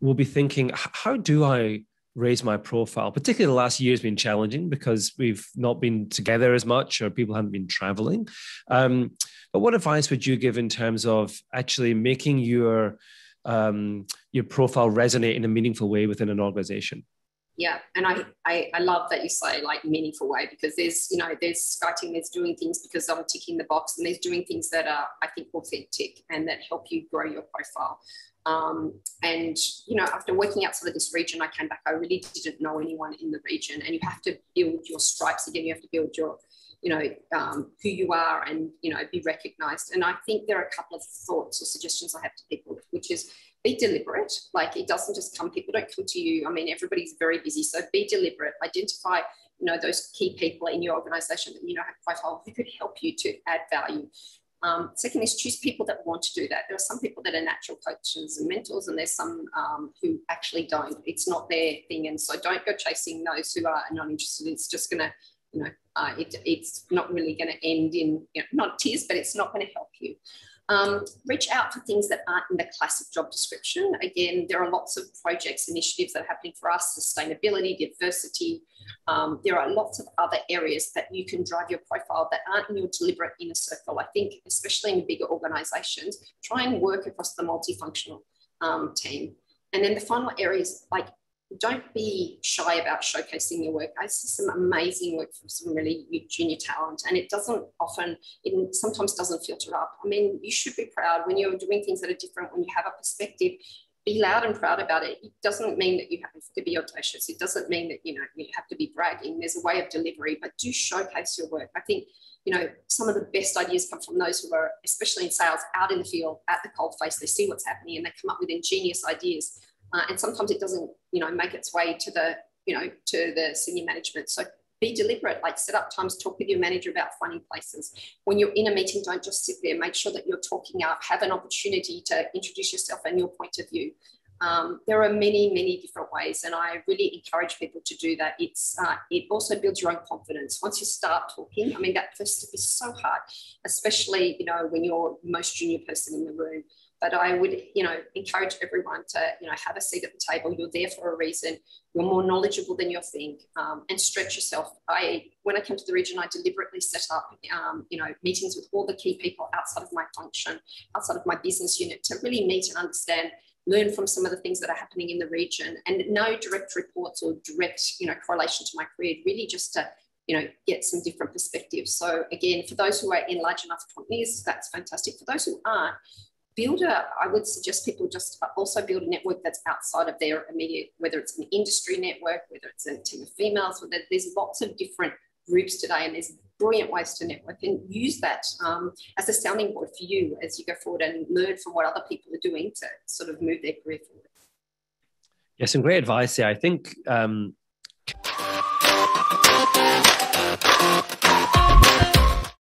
will be thinking, how do I raise my profile? Particularly the last year has been challenging because we've not been together as much or people haven't been traveling. But what advice would you give in terms of actually making your profile resonate in a meaningful way within an organization? Yeah, and I love that you say like meaningful way, because there's Skyting, there's doing things because I'm ticking the box, and there's doing things that are, I think, authentic and that help you grow your profile. And after working outside of this region, I came back, I really didn't know anyone in the region, and you have to build your stripes again. You have to build your who you are, and be recognized. And I think there are a couple of thoughts or suggestions I have to people, which is be deliberate. Like, it doesn't just come, people don't come to you. I mean, everybody's very busy, so be deliberate. Identify those key people in your organization that have profile who could help you to add value. Second is choose people that want to do that. There are some people that are natural coaches and mentors, and there's some who actually don't. It's not their thing, and so don't go chasing those who are not interested. It's just going to it's not really going to end in, not tears, but it's not going to help you. Reach out for things that aren't in the classic job description. Again, there are lots of projects, initiatives that are happening for us, sustainability, diversity. There are lots of other areas that you can drive your profile that aren't in your deliberate inner circle. I think, especially in bigger organizations, try and work across the multifunctional team. And then the final area is, like, don't be shy about showcasing your work. I see some amazing work from some really junior talent, and it sometimes doesn't filter up. I mean, you should be proud when you're doing things that are different, when you have a perspective. Be loud and proud about it. It doesn't mean that you have to be audacious. It doesn't mean that you have to be bragging. There's a way of delivery, but do showcase your work. I think some of the best ideas come from those who are, especially in sales, out in the field, at the cold face. They see what's happening and they come up with ingenious ideas. And sometimes it doesn't, make its way to the senior management. So be deliberate, like set up times, talk with your manager about finding places. When you're in a meeting, don't just sit there. Make sure that you're talking up, have an opportunity to introduce yourself and your point of view. There are many, many different ways, and I really encourage people to do that. It also builds your own confidence. Once you start talking, I mean, that first step is so hard, especially, when you're the most junior person in the room. But I would, encourage everyone to, have a seat at the table. You're there for a reason. You're more knowledgeable than you think, and stretch yourself. When I came to the region, I deliberately set up, meetings with all the key people outside of my function, outside of my business unit, to really meet and understand, learn from some of the things that are happening in the region, and no direct reports or direct, correlation to my career, really just to, get some different perspectives. So again, for those who are in large enough companies, that's fantastic. For those who aren't, I would suggest people just also build a network that's outside of their immediate, whether it's an industry network, whether it's a team of females, whether there's lots of different groups today, and there's brilliant ways to network, and use that as a sounding board for you as you go forward and learn from what other people are doing to sort of move their career forward. Yeah, some great advice here. I think